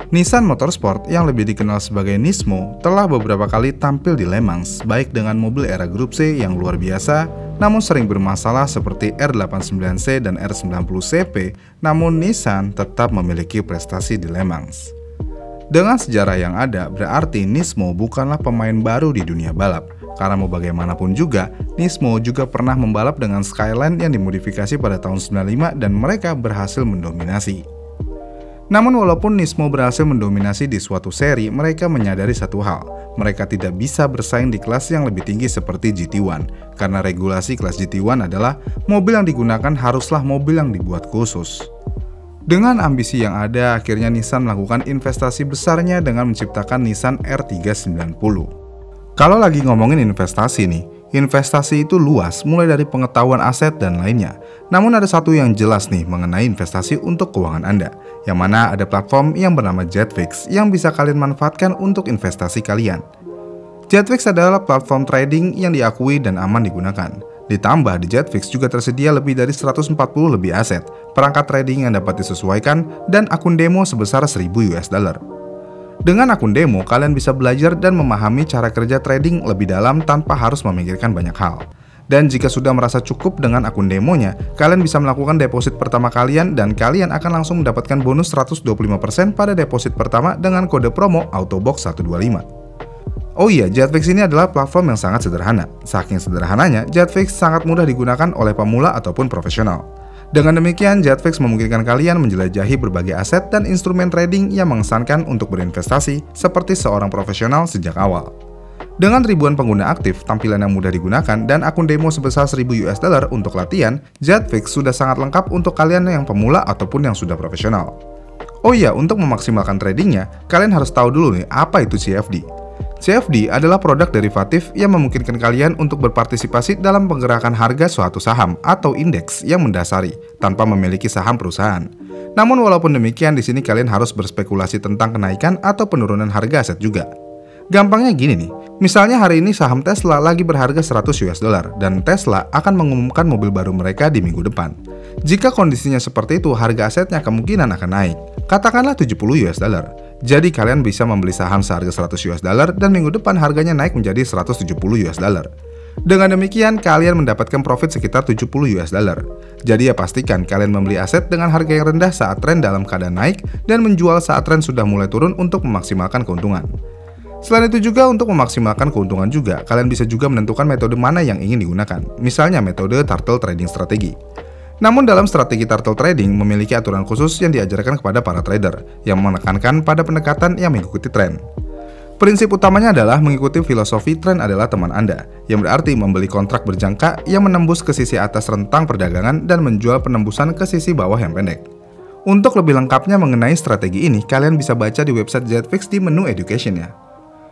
Nissan Motorsport yang lebih dikenal sebagai Nismo telah beberapa kali tampil di Le Mans, baik dengan mobil era Grup C yang luar biasa, namun sering bermasalah seperti R89C dan R90CP, namun Nissan tetap memiliki prestasi di Le Mans. Dengan sejarah yang ada, berarti Nismo bukanlah pemain baru di dunia balap, karena mau bagaimanapun juga, Nismo juga pernah membalap dengan Skyline yang dimodifikasi pada tahun 95 dan mereka berhasil mendominasi. Namun walaupun Nismo berhasil mendominasi di suatu seri, mereka menyadari satu hal, mereka tidak bisa bersaing di kelas yang lebih tinggi seperti GT1, karena regulasi kelas GT1 adalah mobil yang digunakan haruslah mobil yang dibuat khusus. Dengan ambisi yang ada, akhirnya Nissan melakukan investasi besarnya dengan menciptakan Nissan R390. Kalau lagi ngomongin investasi nih, investasi itu luas, mulai dari pengetahuan aset dan lainnya. Namun ada satu yang jelas nih mengenai investasi untuk keuangan Anda, yang mana ada platform yang bernama Jetfix yang bisa kalian manfaatkan untuk investasi kalian. Jetfix adalah platform trading yang diakui dan aman digunakan. Ditambah di Jetfix juga tersedia lebih dari 140 lebih aset, perangkat trading yang dapat disesuaikan, dan akun demo sebesar $1000. Dengan akun demo, kalian bisa belajar dan memahami cara kerja trading lebih dalam tanpa harus memikirkan banyak hal. Dan jika sudah merasa cukup dengan akun demonya, kalian bisa melakukan deposit pertama kalian dan kalian akan langsung mendapatkan bonus 125% pada deposit pertama dengan kode promo AUTOBOX125. Oh iya, Jetfix ini adalah platform yang sangat sederhana. Saking sederhananya, Jetfix sangat mudah digunakan oleh pemula ataupun profesional. Dengan demikian, Jetfix memungkinkan kalian menjelajahi berbagai aset dan instrumen trading yang mengesankan untuk berinvestasi seperti seorang profesional sejak awal. Dengan ribuan pengguna aktif, tampilan yang mudah digunakan, dan akun demo sebesar $1000 untuk latihan, Jetfix sudah sangat lengkap untuk kalian yang pemula ataupun yang sudah profesional. Oh iya, untuk memaksimalkan tradingnya, kalian harus tahu dulu nih apa itu CFD. CFD adalah produk derivatif yang memungkinkan kalian untuk berpartisipasi dalam penggerakan harga suatu saham atau indeks yang mendasari tanpa memiliki saham perusahaan. Namun walaupun demikian, di sini kalian harus berspekulasi tentang kenaikan atau penurunan harga aset juga. Gampangnya gini nih, misalnya hari ini saham Tesla lagi berharga $100 dan Tesla akan mengumumkan mobil baru mereka di minggu depan. Jika kondisinya seperti itu, harga asetnya kemungkinan akan naik, katakanlah $70. Jadi kalian bisa membeli saham seharga $100 dan minggu depan harganya naik menjadi $170. Dengan demikian, kalian mendapatkan profit sekitar $70. Jadi ya pastikan kalian membeli aset dengan harga yang rendah saat tren dalam keadaan naik dan menjual saat tren sudah mulai turun untuk memaksimalkan keuntungan. Selain itu juga untuk memaksimalkan keuntungan juga, kalian bisa juga menentukan metode mana yang ingin digunakan, misalnya metode turtle trading strategi. Namun dalam strategi turtle trading memiliki aturan khusus yang diajarkan kepada para trader, yang menekankan pada pendekatan yang mengikuti tren. Prinsip utamanya adalah mengikuti filosofi tren adalah teman Anda, yang berarti membeli kontrak berjangka yang menembus ke sisi atas rentang perdagangan dan menjual penembusan ke sisi bawah yang pendek. Untuk lebih lengkapnya mengenai strategi ini, kalian bisa baca di website Jetfix di menu education-nya.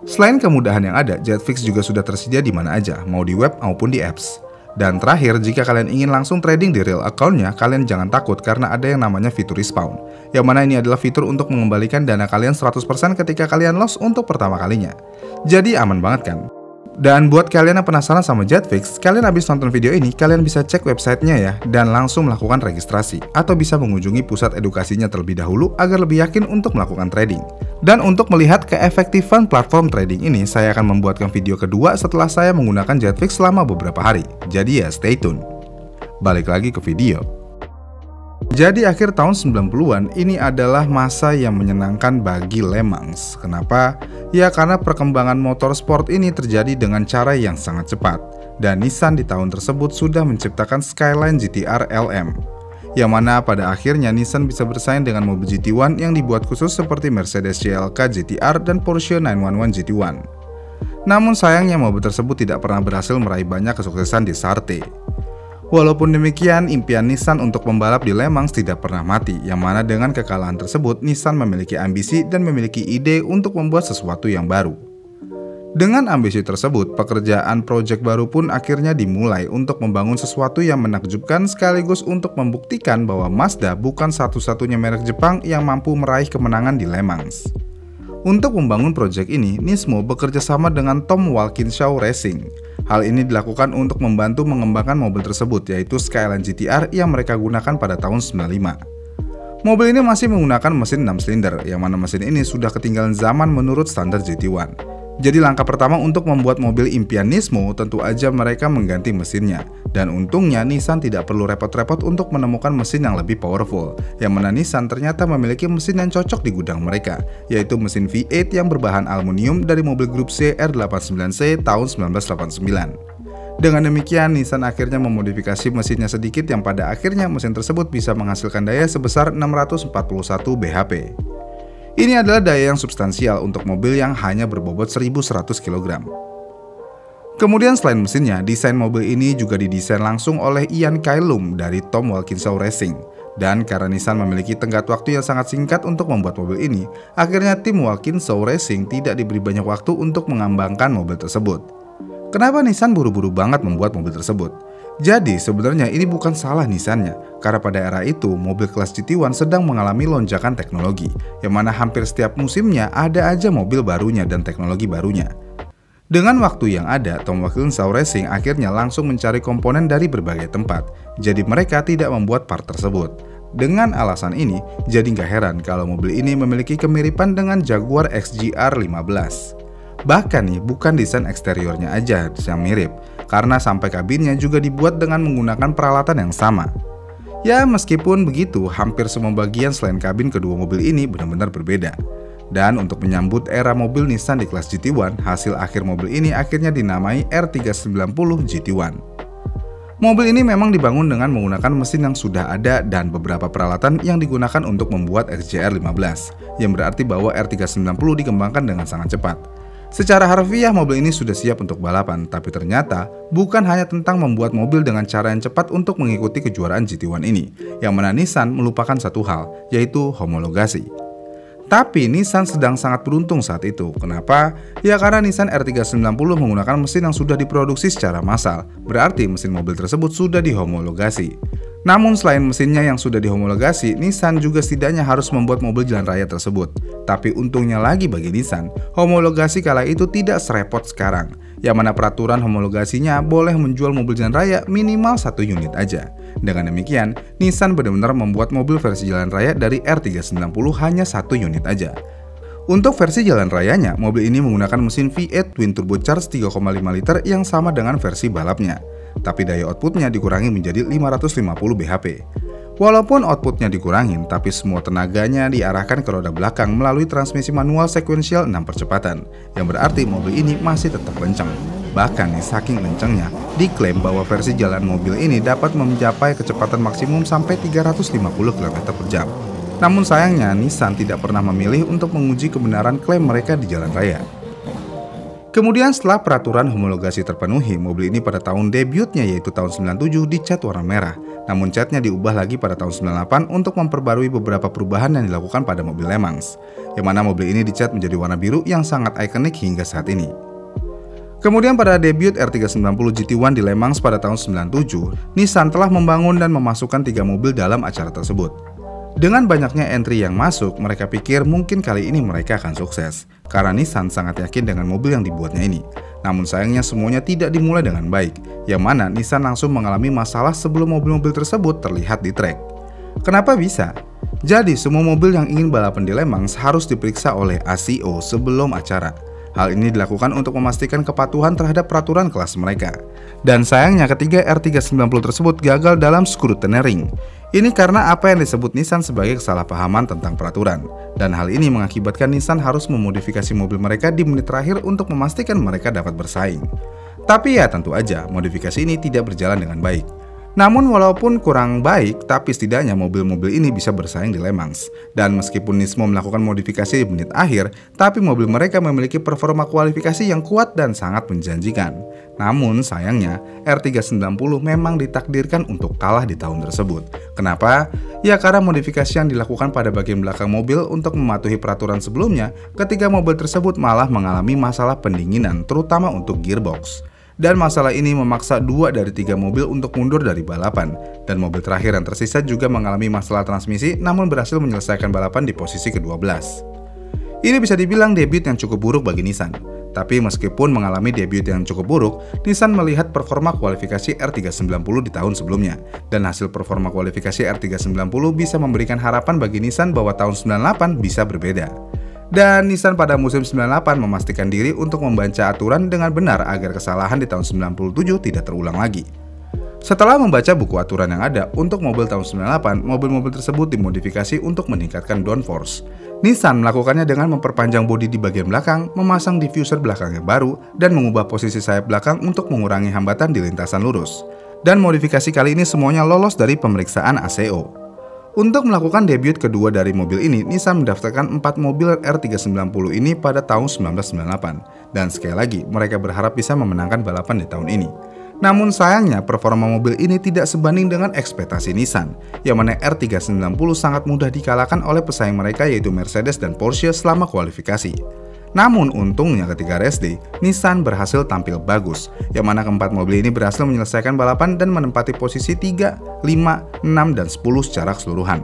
Selain kemudahan yang ada, Jetfix juga sudah tersedia di mana aja, mau di web maupun di apps. Dan terakhir, jika kalian ingin langsung trading di real account-nya, kalian jangan takut karena ada yang namanya fitur respawn, yang mana ini adalah fitur untuk mengembalikan dana kalian 100% ketika kalian loss untuk pertama kalinya. Jadi aman banget kan? Dan buat kalian yang penasaran sama Jetfix, kalian habis nonton video ini, kalian bisa cek websitenya ya, dan langsung melakukan registrasi, atau bisa mengunjungi pusat edukasinya terlebih dahulu agar lebih yakin untuk melakukan trading. Dan untuk melihat keefektifan platform trading ini, saya akan membuatkan video kedua setelah saya menggunakan Jetfix selama beberapa hari. Jadi ya stay tune. Balik lagi ke video. Jadi akhir tahun 90-an ini adalah masa yang menyenangkan bagi Le Mans. Kenapa? Ya karena perkembangan motorsport ini terjadi dengan cara yang sangat cepat. Dan Nissan di tahun tersebut sudah menciptakan Skyline GT-R LM. Yang mana pada akhirnya Nissan bisa bersaing dengan mobil GT1 yang dibuat khusus seperti Mercedes CLK GT-R dan Porsche 911 GT1. Namun sayangnya mobil tersebut tidak pernah berhasil meraih banyak kesuksesan di Sarthe. Walaupun demikian, impian Nissan untuk membalap di Le Mans tidak pernah mati, yang mana dengan kekalahan tersebut, Nissan memiliki ambisi dan memiliki ide untuk membuat sesuatu yang baru. Dengan ambisi tersebut, pekerjaan proyek baru pun akhirnya dimulai untuk membangun sesuatu yang menakjubkan sekaligus untuk membuktikan bahwa Mazda bukan satu-satunya merek Jepang yang mampu meraih kemenangan di Le Mans. Untuk membangun proyek ini, Nismo bekerja sama dengan Tom Walkinshaw Racing. Hal ini dilakukan untuk membantu mengembangkan mobil tersebut, yaitu Skyline GT-R yang mereka gunakan pada tahun 95. Mobil ini masih menggunakan mesin 6 silinder, yang mana mesin ini sudah ketinggalan zaman menurut standar GT1. Jadi langkah pertama untuk membuat mobil impian Nismo tentu aja mereka mengganti mesinnya. Dan untungnya Nissan tidak perlu repot-repot untuk menemukan mesin yang lebih powerful, yang mana Nissan ternyata memiliki mesin yang cocok di gudang mereka, yaitu mesin V8 yang berbahan aluminium dari mobil grup C R89C tahun 1989. Dengan demikian, Nissan akhirnya memodifikasi mesinnya sedikit yang pada akhirnya mesin tersebut bisa menghasilkan daya sebesar 641 bhp. Ini adalah daya yang substansial untuk mobil yang hanya berbobot 1100 kg. Kemudian selain mesinnya, desain mobil ini juga didesain langsung oleh Ian Kailum dari Tom Wilkinson Racing. Dan karena Nissan memiliki tenggat waktu yang sangat singkat untuk membuat mobil ini, akhirnya tim Wilkinson Racing tidak diberi banyak waktu untuk mengembangkan mobil tersebut. Kenapa Nissan buru-buru banget membuat mobil tersebut? Jadi sebenarnya ini bukan salah Nissannya, karena pada era itu mobil kelas GT1 sedang mengalami lonjakan teknologi, yang mana hampir setiap musimnya ada aja mobil barunya dan teknologi barunya. Dengan waktu yang ada, Tom Wilkinson Racing akhirnya langsung mencari komponen dari berbagai tempat, jadi mereka tidak membuat part tersebut. Dengan alasan ini, jadi nggak heran kalau mobil ini memiliki kemiripan dengan Jaguar XJR 15. Bahkan nih, bukan desain eksteriornya aja yang mirip, karena sampai kabinnya juga dibuat dengan menggunakan peralatan yang sama. Ya, meskipun begitu, hampir semua bagian selain kabin kedua mobil ini benar-benar berbeda. Dan untuk menyambut era mobil Nissan di kelas GT1, hasil akhir mobil ini akhirnya dinamai R390 GT1. Mobil ini memang dibangun dengan menggunakan mesin yang sudah ada dan beberapa peralatan yang digunakan untuk membuat XJR 15, yang berarti bahwa R390 dikembangkan dengan sangat cepat. Secara harfiah mobil ini sudah siap untuk balapan, tapi ternyata bukan hanya tentang membuat mobil dengan cara yang cepat untuk mengikuti kejuaraan GT1 ini, yang mana Nissan melupakan satu hal, yaitu homologasi. Tapi Nissan sedang sangat beruntung saat itu. Kenapa? Ya karena Nissan R390 menggunakan mesin yang sudah diproduksi secara massal, berarti mesin mobil tersebut sudah dihomologasi. Namun selain mesinnya yang sudah dihomologasi, Nissan juga setidaknya harus membuat mobil jalan raya tersebut. Tapi untungnya lagi bagi Nissan, homologasi kala itu tidak serepot sekarang, yang mana peraturan homologasinya boleh menjual mobil jalan raya minimal 1 unit aja. Dengan demikian, Nissan benar-benar membuat mobil versi jalan raya dari R390 hanya 1 unit aja. Untuk versi jalan rayanya, mobil ini menggunakan mesin V8 twin turbocharged 3,5 liter yang sama dengan versi balapnya. Tapi daya outputnya dikurangi menjadi 550 bhp. Walaupun outputnya dikurangin, tapi semua tenaganya diarahkan ke roda belakang melalui transmisi manual sekuensial 6 percepatan, yang berarti mobil ini masih tetap kencang. Bahkan nih, saking kencangnya, diklaim bahwa versi jalan mobil ini dapat mencapai kecepatan maksimum sampai 350 km/jam. Namun sayangnya, Nissan tidak pernah memilih untuk menguji kebenaran klaim mereka di jalan raya. Kemudian setelah peraturan homologasi terpenuhi, mobil ini pada tahun debutnya yaitu tahun 97 dicat warna merah. Namun catnya diubah lagi pada tahun 98 untuk memperbarui beberapa perubahan yang dilakukan pada mobil Le Mans, yang mana mobil ini dicat menjadi warna biru yang sangat ikonik hingga saat ini. Kemudian pada debut R390 GT1 di Le Mans pada tahun 97, Nissan telah membangun dan memasukkan 3 mobil dalam acara tersebut. Dengan banyaknya entry yang masuk, mereka pikir mungkin kali ini mereka akan sukses, karena Nissan sangat yakin dengan mobil yang dibuatnya ini. Namun sayangnya semuanya tidak dimulai dengan baik, yang mana Nissan langsung mengalami masalah sebelum mobil-mobil tersebut terlihat di trek. Kenapa bisa? Jadi semua mobil yang ingin balapan di Le Mans harus diperiksa oleh ACO sebelum acara. Hal ini dilakukan untuk memastikan kepatuhan terhadap peraturan kelas mereka. Dan sayangnya ketiga R390 tersebut gagal dalam scrutineering. Ini karena apa yang disebut Nissan sebagai kesalahpahaman tentang peraturan. Dan hal ini mengakibatkan Nissan harus memodifikasi mobil mereka di menit terakhir untuk memastikan mereka dapat bersaing. Tapi ya tentu aja, modifikasi ini tidak berjalan dengan baik. Namun walaupun kurang baik, tapi setidaknya mobil-mobil ini bisa bersaing di Le Mans. Dan meskipun Nismo melakukan modifikasi di menit akhir, tapi mobil mereka memiliki performa kualifikasi yang kuat dan sangat menjanjikan. Namun sayangnya, R390 memang ditakdirkan untuk kalah di tahun tersebut. Kenapa? Ya karena modifikasi yang dilakukan pada bagian belakang mobil untuk mematuhi peraturan sebelumnya, ketika mobil tersebut malah mengalami masalah pendinginan, terutama untuk gearbox. Dan masalah ini memaksa 2 dari 3 mobil untuk mundur dari balapan. Dan mobil terakhir yang tersisa juga mengalami masalah transmisi namun berhasil menyelesaikan balapan di posisi ke-12. Ini bisa dibilang debut yang cukup buruk bagi Nissan. Tapi meskipun mengalami debut yang cukup buruk, Nissan melihat performa kualifikasi R390 di tahun sebelumnya. Dan hasil performa kualifikasi R390 bisa memberikan harapan bagi Nissan bahwa tahun 98 bisa berbeda. Dan Nissan pada musim 98 memastikan diri untuk membaca aturan dengan benar agar kesalahan di tahun 97 tidak terulang lagi. Setelah membaca buku aturan yang ada untuk mobil tahun 98, mobil-mobil tersebut dimodifikasi untuk meningkatkan downforce. Nissan melakukannya dengan memperpanjang bodi di bagian belakang, memasang diffuser belakang yang baru, dan mengubah posisi sayap belakang untuk mengurangi hambatan di lintasan lurus. Dan modifikasi kali ini semuanya lolos dari pemeriksaan ACO. Untuk melakukan debut kedua dari mobil ini, Nissan mendaftarkan 4 mobil R390 ini pada tahun 1998. Dan sekali lagi, mereka berharap bisa memenangkan balapan di tahun ini. Namun sayangnya performa mobil ini tidak sebanding dengan ekspektasi Nissan, yang mana R390 sangat mudah dikalahkan oleh pesaing mereka yaitu Mercedes dan Porsche selama kualifikasi. Namun untungnya ketika race day, Nissan berhasil tampil bagus, yang mana keempat mobil ini berhasil menyelesaikan balapan dan menempati posisi 3, 5, 6, dan 10 secara keseluruhan.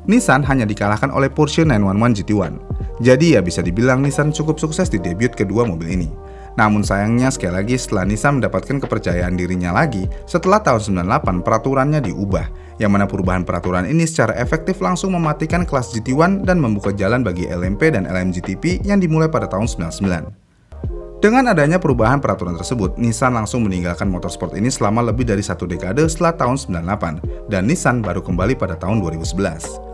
Nissan hanya dikalahkan oleh Porsche 911 GT1. Jadi ya bisa dibilang Nissan cukup sukses di debut kedua mobil ini. Namun sayangnya sekali lagi setelah Nissan mendapatkan kepercayaan dirinya lagi, setelah tahun 98 peraturannya diubah, yang mana perubahan peraturan ini secara efektif langsung mematikan kelas GT1 dan membuka jalan bagi LMP dan LMGTP yang dimulai pada tahun 99. Dengan adanya perubahan peraturan tersebut, Nissan langsung meninggalkan motorsport ini selama lebih dari 1 dekade setelah tahun 98, dan Nissan baru kembali pada tahun 2011.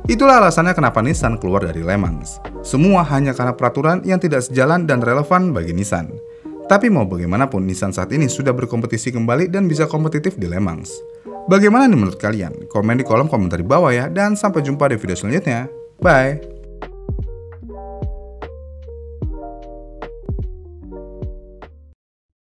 Itulah alasannya kenapa Nissan keluar dari Le Mans. Semua hanya karena peraturan yang tidak sejalan dan relevan bagi Nissan. Tapi mau bagaimanapun, Nissan saat ini sudah berkompetisi kembali dan bisa kompetitif di Le Mans. Bagaimana nih menurut kalian? Komen di kolom komentar di bawah ya, dan sampai jumpa di video selanjutnya. Bye!